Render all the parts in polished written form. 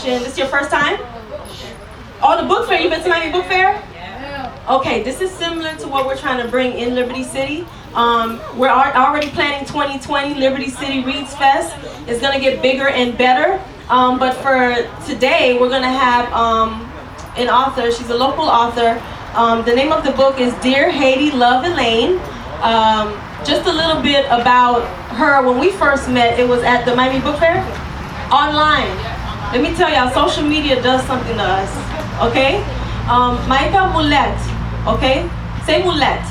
Haitian. This is your first time? Oh, the book fair. You've been to Miami Book Fair? Okay, this is similar to what we're trying to bring in Liberty City. We're already planning 2020 Liberty City Reads Fest. It's going to get bigger and better. But for today, we're going to have an author. She's a local author. The name of the book is Dear Haiti, Love Alaine. Just a little bit about her. When we first met, it was at the Miami Book Fair. Online. Let me tell y'all, social media does something to us. Okay? Maika Moulite. Okay? Say Moulite.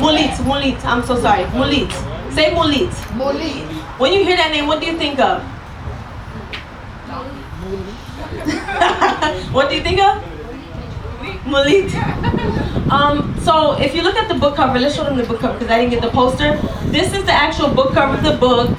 Moulite. I'm so sorry. Moulite. Say Moulite. Moulite. When you hear that name, what do you think of? What do you think of? Moulite. So if you look at the book cover, let's show them the book cover because I didn't get the poster. This is the actual book cover of the book.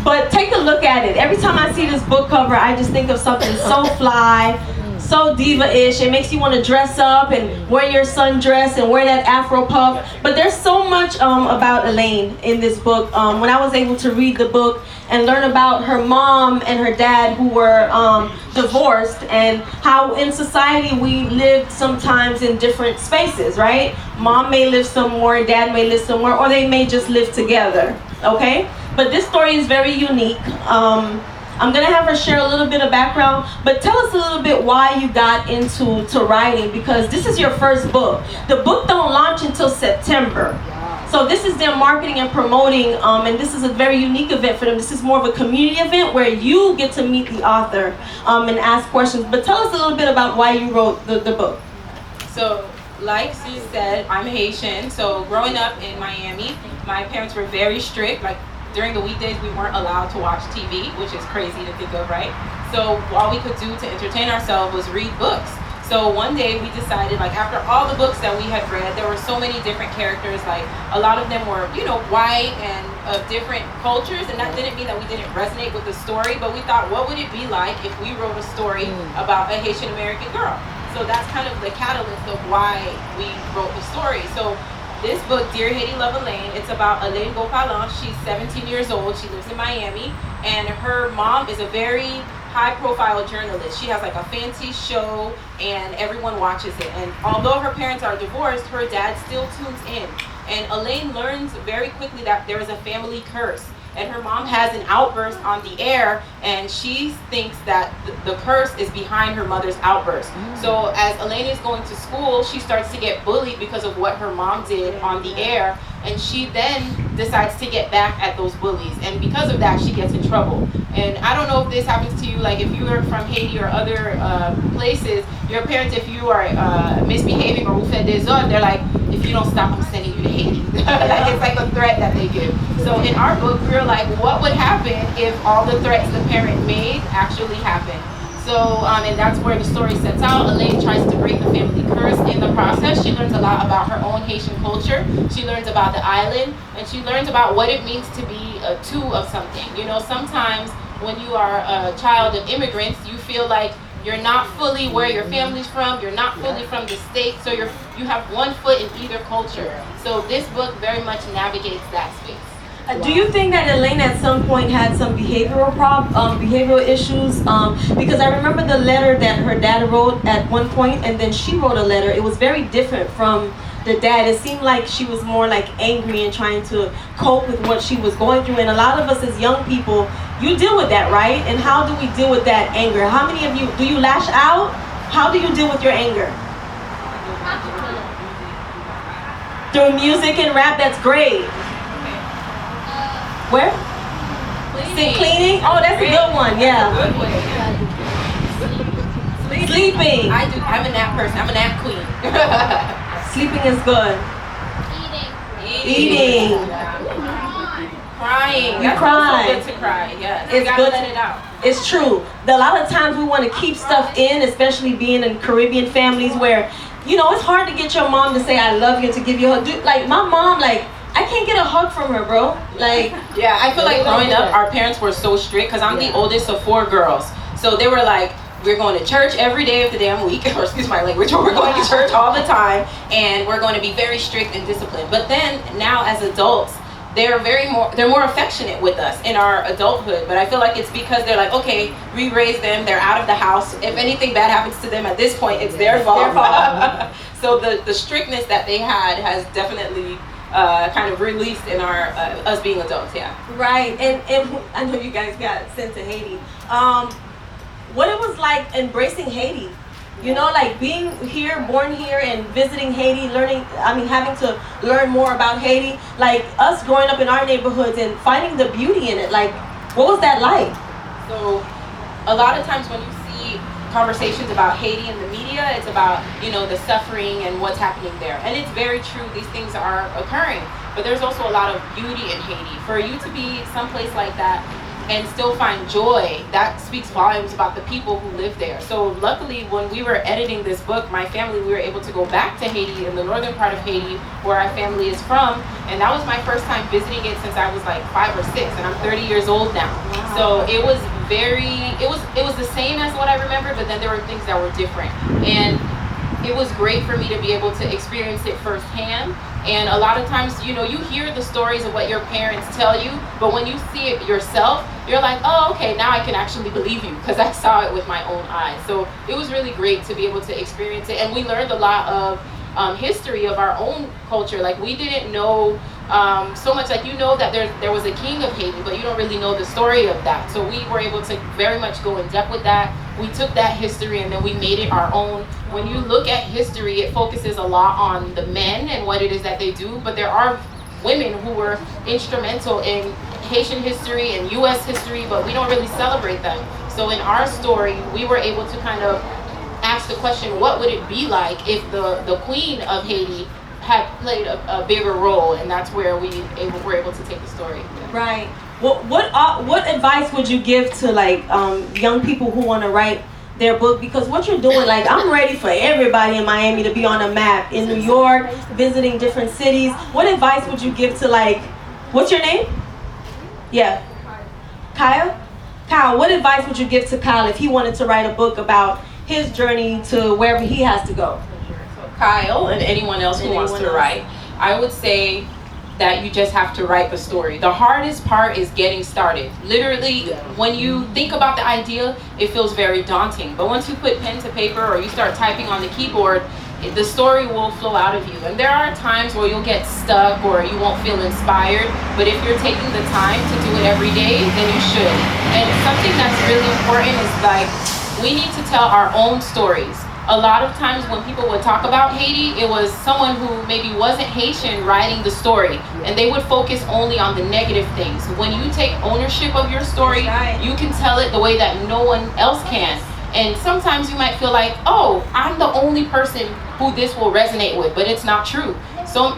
But take a look at it. Every time I see this book cover, I just think of something so fly, so diva-ish. It makes you want to dress up and wear your sundress and wear that Afro puff. But there's so much about Alaine in this book. When I was able to read the book and learn about her mom and her dad who were divorced, and how in society we lived sometimes in different spaces, right? Mom may live somewhere, dad may live somewhere, or they may just live together, okay? But this story is very unique. I'm gonna have her share a little bit of background, but tell us a little bit why you got into writing, because this is your first book. The book don't launch until September. So this is them marketing and promoting, and this is a very unique event for them. This is more of a community event where you get to meet the author and ask questions. But tell us a little bit about why you wrote the book. So, like Suze said, I'm Haitian. So growing up in Miami, my parents were very strict. Like during the weekdays, we weren't allowed to watch TV, which is crazy to think of, right? So all we could do to entertain ourselves was read books. So one day we decided, like after all the books that we had read, there were so many different characters, like a lot of them were, you know, white and of different cultures, and that didn't mean that we didn't resonate with the story, but we thought, what would it be like if we wrote a story about a Haitian American girl? So that's kind of the catalyst of why we wrote the story. So this book, Dear Haiti, Love Alaine, it's about Alaine Gopalin. She's 17 years old, she lives in Miami, and her mom is a very high-profile journalist. She has like a fancy show and everyone watches it. And although her parents are divorced, her dad still tunes in. And Alaine learns very quickly that there is a family curse. And her mom has an outburst on the air, and she thinks that the curse is behind her mother's outburst. So as Alaine is going to school, she starts to get bullied because of what her mom did on the air, and she then decides to get back at those bullies. And because of that, she gets in trouble. And I don't know if this happens to you, like if you are from Haiti or other places, your parents, if you are misbehaving or vous faites des ordres, they're like, if you don't stop, I'm sending you to Haiti. Like, it's like a threat that they give. So in our book, we were like, what would happen if all the threats the parent made actually happened? So, and that's where the story sets out. Alaine tries to break the family curse. In the process, she learns a lot about her own Haitian culture. She learns about the island, and she learns about what it means to be a two of something. You know, sometimes when you are a child of immigrants, you feel like you're not fully where your family's from, you're not fully from the state, so you have one foot in either culture. So this book very much navigates that space. Do you think that Alaine at some point had some behavioral issues? Because I remember the letter that her dad wrote at one point, and then she wrote a letter. It was very different from the dad. It seemed like she was more like angry and trying to cope with what she was going through. And a lot of us as young people, you deal with that, right? And how do we deal with that anger? How many of you, do you lash out? How do you deal with your anger? Through music and rap, that's great. Where? Cleaning? Oh, that's a good one, yeah. Sleeping. I'm a nap person, I'm a nap queen. Sleeping is good. Eating. Crying. You cry. It's also good to cry, yes. It's You gotta good. let it out. It's true. A lot of times we want to keep stuff in, especially being in Caribbean families where, you know, it's hard to get your mom to say I love you and to give you a hug. Like my mom, like, I can't get a hug from her, bro. Like, yeah, I feel like growing up, our parents were so strict because I'm the oldest of 4 girls. So they were like, we're going to church every day of the damn week, or excuse my language, we're going to church all the time, and we're going to be very strict and disciplined. But then now as adults, they're more affectionate with us in our adulthood. But I feel like it's because they're like, okay, we raised them, they're out of the house. If anything bad happens to them at this point, it's their fault. So the strictness that they had has definitely kind of released in our us being adults. Yeah. Right. And I know you guys got sent to Haiti. What it was like embracing Haiti. You know, like being here, born here, and visiting Haiti, having to learn more about Haiti. Like us growing up in our neighborhoods and finding the beauty in it. Like, what was that like? So, a lot of times when you see conversations about Haiti in the media, it's about, the suffering and what's happening there. And it's very true, these things are occurring. But there's also a lot of beauty in Haiti. For you to be someplace like that and still find joy, that speaks volumes about the people who live there. So luckily, when we were editing this book, my family, we were able to go back to Haiti, in the northern part of Haiti, where our family is from. And that was my first time visiting it since I was like 5 or 6, and I'm 30 years old now. Wow. So it was it was the same as what I remember, but then there were things that were different. And it was great for me to be able to experience it firsthand. And a lot of times, you hear the stories of what your parents tell you, but when you see it yourself, you're like, oh, okay, now I can actually believe you because I saw it with my own eyes. So it was really great to be able to experience it. And we learned a lot of history of our own culture. Like, we didn't know so much, like, that there was a king of Haiti, but you don't really know the story of that. So we were able to very much go in depth with that. We took that history and then we made it our own. When you look at history, it focuses a lot on the men and what it is that they do, but there are women who were instrumental in Haitian history and U.S. history, but we don't really celebrate them. So in our story, we were able to kind of ask the question, what would it be like if the queen of Haiti had played a bigger role? And that's where we were able to take the story. Right. What advice would you give to young people who want to write their book? Because what you're doing, I'm ready for everybody in Miami to be on a map, in New York, visiting different cities. What advice would you give to what's your name? Yeah. Kyle? Kyle, what advice would you give to Kyle if he wanted to write a book about his journey to wherever he has to go? So Kyle and anyone else who wants to write, I would say that you just have to write the story. The hardest part is getting started. Literally, when you think about the idea, it feels very daunting. But once you put pen to paper or you start typing on the keyboard, the story will flow out of you. And there are times where you'll get stuck or you won't feel inspired, but if you're taking the time to do it every day, then you should. And something that's really important is we need to tell our own stories. A lot of times when people would talk about Haiti, it was someone who maybe wasn't Haitian writing the story, and they would focus only on the negative things. When you take ownership of your story, you can tell it the way that no one else can. And sometimes you might feel like, oh, I'm the only person who this will resonate with, but it's not true. So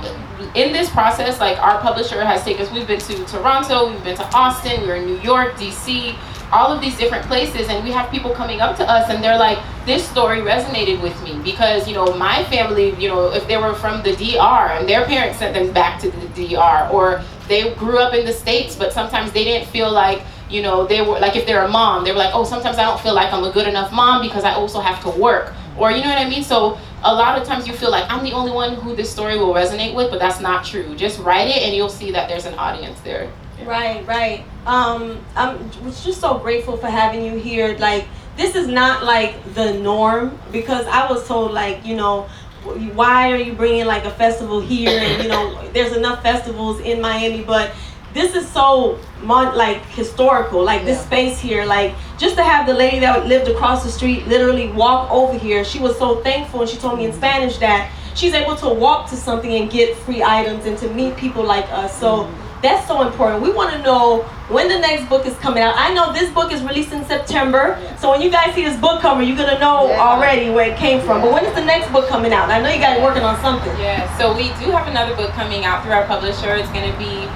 in this process, our publisher has taken us, we've been to Toronto, we've been to Austin, we're in New York, DC, all of these different places, and we have people coming up to us and they're like, this story resonated with me because, my family, if they were from the DR and their parents sent them back to the DR, or they grew up in the States, but sometimes they didn't feel like, they were if they're a mom, they were like, oh, sometimes I don't feel like I'm a good enough mom because I also have to work, or you know what I mean? So a lot of times you feel like I'm the only one who this story will resonate with, but that's not true. Just write it and you'll see that there's an audience there. Right. I'm just so grateful for having you here. This is not the norm, because I was told why are you bringing a festival here, and there's enough festivals in Miami, but this is so historical, this space here, just to have the lady that lived across the street literally walk over here. She was so thankful, and she told me in Spanish that she's able to walk to something and get free items and to meet people like us. So that's so important. We want to know when the next book is coming out. I know this book is released in September, so when you guys see this book cover, you're going to know already where it came from. But when is the next book coming out? I know you guys are working on something. Yeah, so we do have another book coming out through our publisher. It's going to be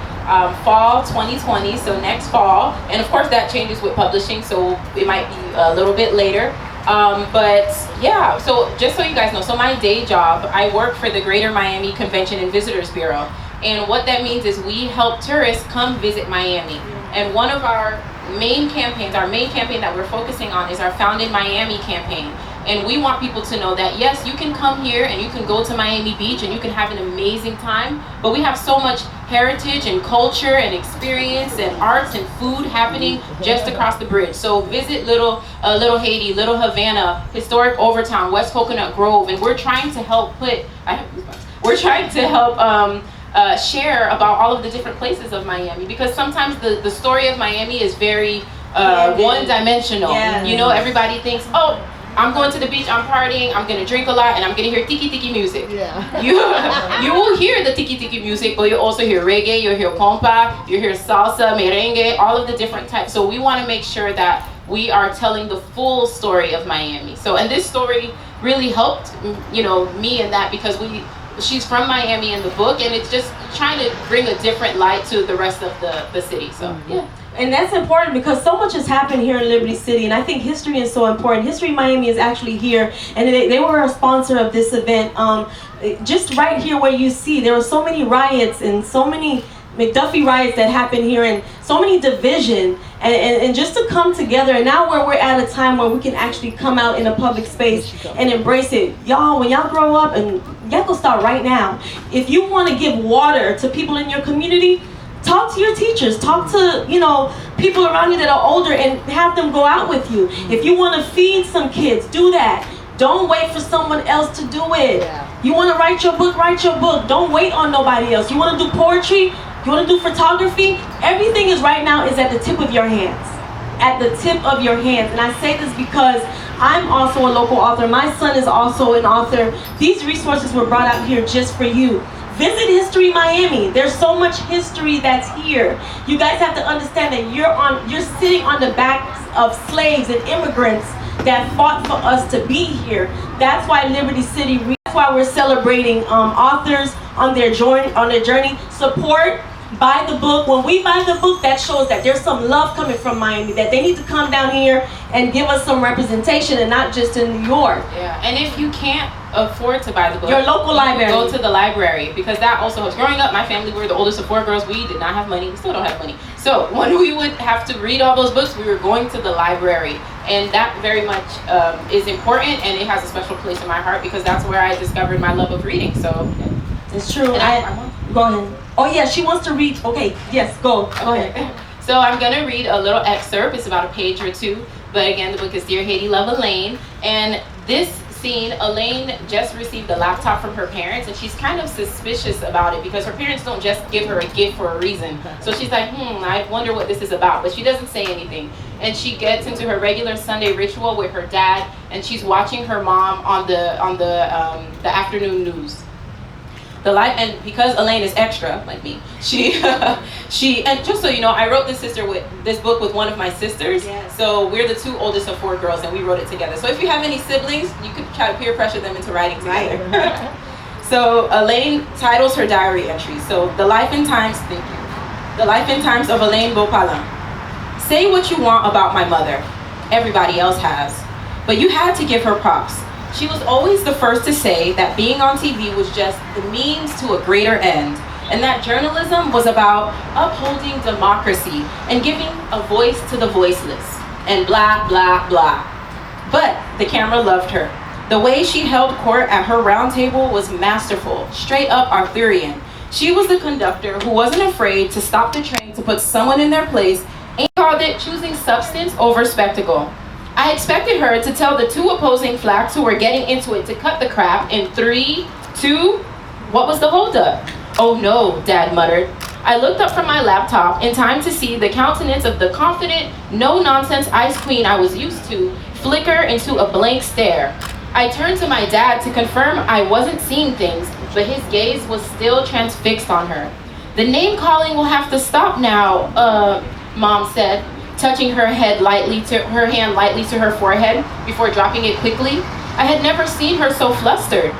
fall 2020, so next fall. And of course that changes with publishing, so it might be a little bit later. But yeah, so just so you guys know, so my day job, I work for the Greater Miami Convention and Visitors Bureau. And what that means is we help tourists come visit Miami. And one of our main campaign that we're focusing on is our Found in Miami campaign. And we want people to know that, yes, you can come here and you can go to Miami Beach and you can have an amazing time, but we have so much heritage and culture and experience and arts and food happening just across the bridge. So visit Little Haiti, Little Havana, historic Overtown, West Coconut Grove, and we're trying to help share about all of the different places of Miami, because sometimes the story of Miami is very one-dimensional. Yeah. You know, everybody thinks, oh, I'm going to the beach, I'm partying, I'm gonna drink a lot, and I'm gonna hear tiki-tiki music. Yeah. You will hear the tiki-tiki music, but you'll also hear reggae, you'll hear compa, you'll hear salsa, merengue, all of the different types. So we want to make sure that we are telling the full story of Miami. So, and this story really helped, you know, me in that, because she's from Miami in the book, and it's just trying to bring a different light to the rest of the city. So, yeah. And that's important because so much has happened here in Liberty City, and I think history is so important. History Miami is actually here, and they were a sponsor of this event. Just right here where you see, there were so many riots and so many McDuffie riots that happened here, and so many division, and just to come together. And now we're at a time where we can actually come out in a public space and embrace it. Y'all, when y'all grow up, and y'all go start right now, if you want to give water to people in your community, talk to your teachers, talk to, you know, people around you that are older, and have them go out with you. If you want to feed some kids, do that. Don't wait for someone else to do it. Yeah. You want to write your book, write your book. Don't wait on nobody else. You want to do poetry, you want to do photography, everything is right now is at the tip of your hands. At the tip of your hands. And I say this because I'm also a local author. My son is also an author. These resources were brought out here just for you. Visit History Miami. There's so much history that's here. You guys have to understand that you're sitting on the backs of slaves and immigrants that fought for us to be here. That's why Liberty City, that's why we're celebrating authors on their journey. Support, buy the book. When we buy the book, that shows that there's some love coming from Miami, that they need to come down here and give us some representation, and not just in New York. Yeah, and if you can't afford to buy the book, your local library, go to the library, because that also helps. Growing up, my family, we were the oldest of 4 girls. We did not have money. We still don't have money. So when we would have to read all those books, we were going to the library, and that very much is important, and it has a special place in my heart, because that's where I discovered my love of reading. So it's true. Go ahead. Oh yeah, she wants to read. Okay, yes, go ahead. So I'm gonna read a little excerpt. It's about a page or two, but again, the book is Dear Haiti, Love, Alaine. And this scene, Alaine just received a laptop from her parents, and she's kind of suspicious about it, because her parents don't just give her a gift for a reason. So she's like, I wonder what this is about, but she doesn't say anything. And she gets into her regular Sunday ritual with her dad, and she's watching her mom on the afternoon news. And because Alaine is extra like me, she and just so you know, I wrote this book with one of my sisters. Yes. So we're the 2 oldest of 4 girls, and we wrote it together. So if you have any siblings, you could try to peer pressure them into writing together. Right. So Alaine titles her diary entry. So the life and times of Alaine Beaupalin. Say what you want about my mother. Everybody else has, but you had to give her props. She was always the first to say that being on TV was just the means to a greater end, and that journalism was about upholding democracy and giving a voice to the voiceless, and blah, blah, blah. But the camera loved her. The way she held court at her round table was masterful, straight up Arthurian. She was the conductor who wasn't afraid to stop the train to put someone in their place, and called it choosing substance over spectacle. I expected her to tell the 2 opposing flags who were getting into it to cut the crap in 3, 2, what was the holdup? Oh no, Dad muttered. I looked up from my laptop in time to see the countenance of the confident, no-nonsense ice queen I was used to flicker into a blank stare. I turned to my dad to confirm I wasn't seeing things, but his gaze was still transfixed on her. The name-calling will have to stop now, Mom said, touching her hand lightly to her forehead before dropping it quickly. I had never seen her so flustered.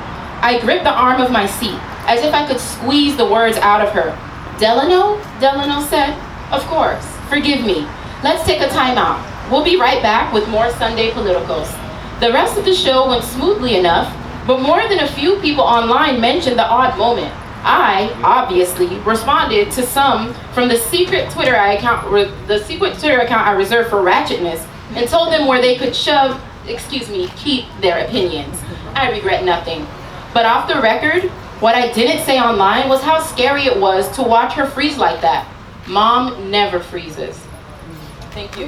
I gripped the arm of my seat, as if I could squeeze the words out of her. Delano? Delano said. Of course. Forgive me. Let's take a time out. We'll be right back with more Sunday Politicals. The rest of the show went smoothly enough, but more than a few people online mentioned the odd moment. I, obviously, responded to some from the secret Twitter account I reserved for ratchetness, and told them where they could keep their opinions. I regret nothing. But off the record, What I didn't say online was how scary it was to watch her freeze like that. Mom never freezes. Thank you.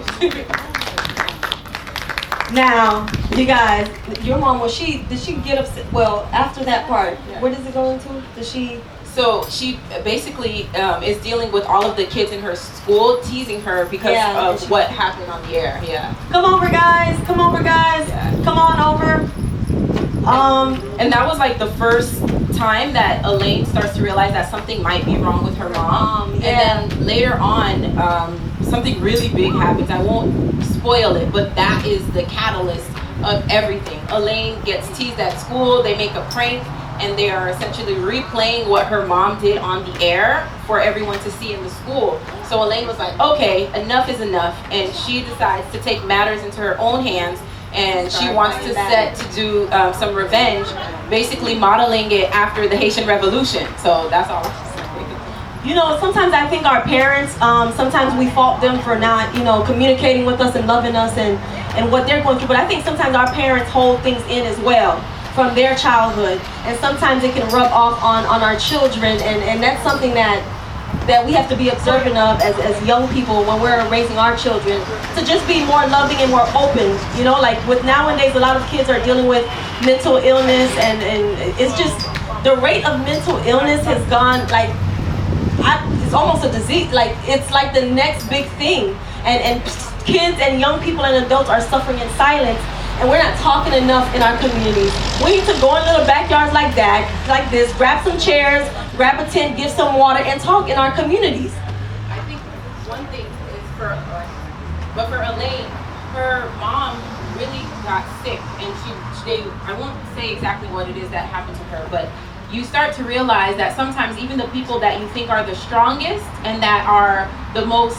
Now, you guys, your mom, did she get upset? Well, after that part, where does it go into? So she basically is dealing with all of the kids in her school teasing her because of what happened on the air. Yeah. Come over, guys. Come over, guys. Yeah. Come on over. And that was like the first time that Alaine starts to realize that something might be wrong with her mom. Yeah. And then later on, something really big happens. I won't spoil it, but that is the catalyst of everything. Alaine gets teased at school. They make a prank, and they are essentially replaying what her mom did on the air for everyone to see in the school. So Alaine was like, okay, enough is enough, and she decides to take matters into her own hands, and she wants to set to do some revenge, basically modeling it after the Haitian Revolution. So that's all. You know, sometimes I think our parents, sometimes we fault them for not, communicating with us and loving us and what they're going through. But I think sometimes our parents hold things in as well from their childhood. And sometimes it can rub off on our children. And that's something that we have to be observant of as young people when we're raising our children. To just be more loving and more open. Like with nowadays, a lot of kids are dealing with mental illness. And it's just, the rate of mental illness has gone like, it's almost a disease. Like it's like the next big thing, and kids and young people and adults are suffering in silence, and we're not talking enough in our communities. We need to go in little backyards like that, like this, grab some chairs, grab a tent, give some water, and talk in our communities. I think one thing is for Alaine, her mom really got sick, and I won't say exactly what it is that happened to her, but you start to realize that sometimes even the people that you think are the strongest and that are the most,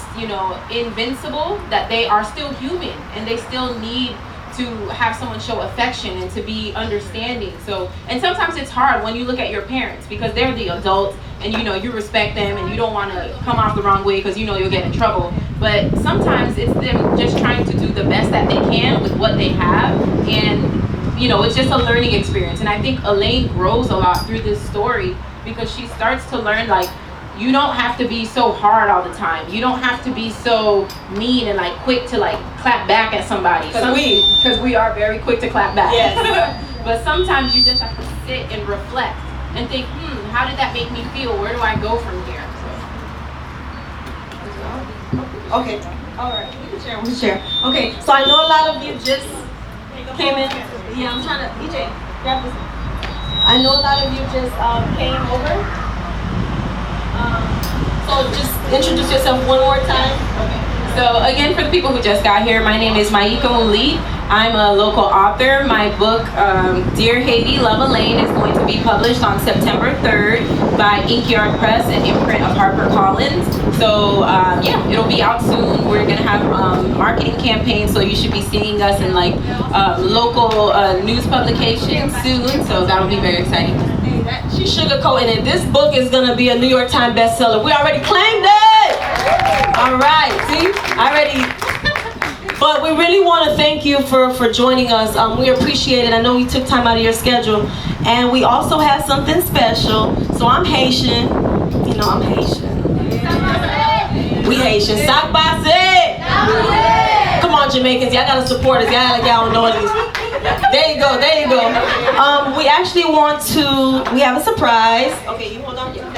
invincible, that they are still human and they still need to have someone show affection and to be understanding. So, and sometimes it's hard when you look at your parents because they're the adults and you respect them and you don't want to come off the wrong way because you'll get in trouble. But sometimes it's them just trying to do the best that they can with what they have, and it's just a learning experience. And I think Alaine grows a lot through this story because she starts to learn, like, you don't have to be so hard all the time. You don't have to be so mean and quick to clap back at somebody. Because we are very quick to clap back. Yes. But sometimes you just have to sit and reflect and think, how did that make me feel? Where do I go from here? Okay. All right. We can share. Okay. So I know a lot of you just came in. Yeah, I'm trying to, EJ, grab this. I know a lot of you just came over. So just introduce yourself one more time. Okay. So again, for the people who just got here, my name is Maika Moulite. I'm a local author. My book, Dear Haiti, Love Alaine, is going to be published on September 3rd by Inkyard Press and imprint of HarperCollins. So it'll be out soon. We're gonna have marketing campaigns, so you should be seeing us in local news publications soon. So that'll be very exciting. She's sugarcoating it. This book is gonna be a New York Times bestseller. We already claimed it. All right, see, But we really want to thank you for joining us. We appreciate it. I know you took time out of your schedule, and we also have something special. So I'm Haitian. I'm Haitian. We Haitian. Sock box it. Come on, Jamaicans, y'all gotta support us. Y'all don't know these. There you go. We actually we have a surprise. Okay, you hold on to that.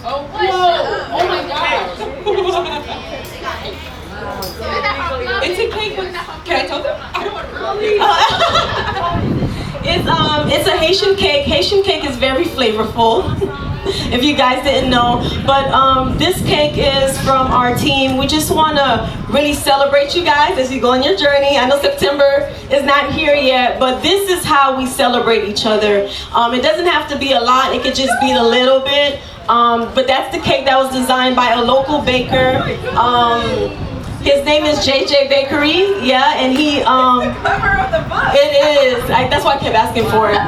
Oh, whoa! Oh my gosh! It's a cake with. Can I tell them? I don't. It's a Haitian cake. Haitian cake is very flavorful. If you guys didn't know, but this cake is from our team. We just want to really celebrate you guys as you go on your journey. I know September is not here yet, but this is how we celebrate each other. It doesn't have to be a lot. It could just be a little bit. But that's the cake that was designed by a local baker. His name is JJ Bakery, and he, it is, that's why I kept asking for it.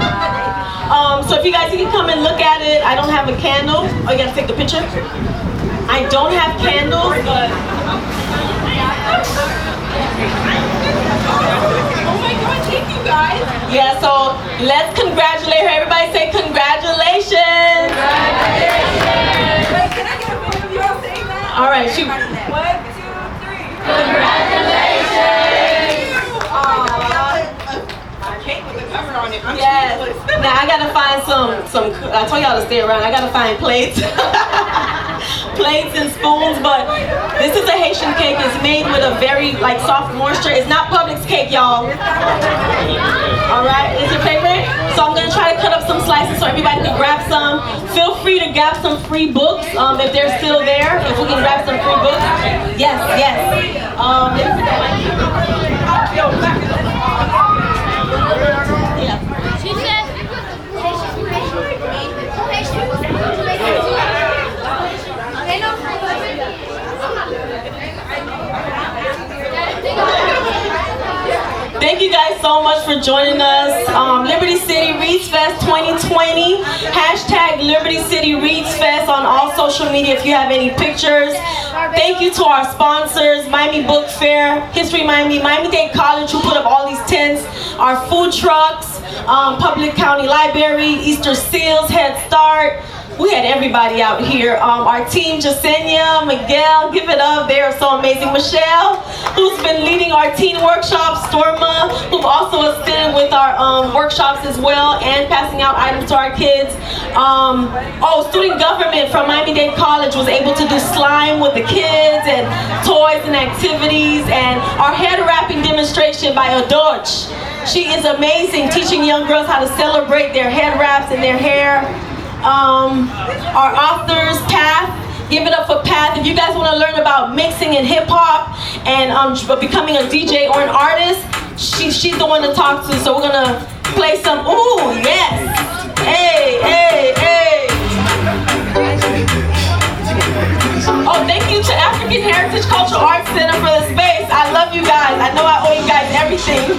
So if you guys can come and look at it, I don't have a candle. Oh, you gotta take the picture? I don't have candles, but Oh my God, thank you guys. Yeah, so let's congratulate her. Everybody say congratulations. Congratulations. Wait, can I get a video of y'all saying that? All right, shoot. 1, 2, 3. Congratulations. My cake with the cover on it. I'm Yes. speechless. Now I gotta find some. I told y'all to stay around. I gotta find plates, plates and spoons. But this is a Haitian cake. It's made with a very soft moisture. It's not Publix cake, y'all. All right, it's your favorite. So I'm gonna try to cut up some slices so everybody can grab some. Feel free to grab some free books if they're still there. If we can grab some free books. Yes, yes. Yeah. She said, Thank you guys so much for joining us. Liberty City Reads Fest 2020. Hashtag Liberty City Reads Fest on all social media if you have any pictures. Thank you to our sponsors, Miami Book Fair, History Miami, Miami-Dade College, who put up all these tents, our food trucks, Public County Library, Easter Seals, Head Start. We had everybody out here. Our team, Jasenia, Miguel, give it up. They are so amazing. Michelle, who's been leading our teen workshops, Storma, who've also assisted with our workshops as well and passing out items to our kids. Student government from Miami-Dade College was able to do slime with the kids and toys and activities, and our head wrapping demonstration by Adoch. She is amazing, teaching young girls how to celebrate their head wraps and their hair. Our authors, Path, give it up for Path. If you guys want to learn about mixing and hip hop and becoming a DJ or an artist, she's the one to talk to. So we're gonna play some. Ooh, yes. Hey, hey, hey. Oh, thank you to African Heritage Cultural Arts Center for the space. I love you guys. I know I owe you guys everything.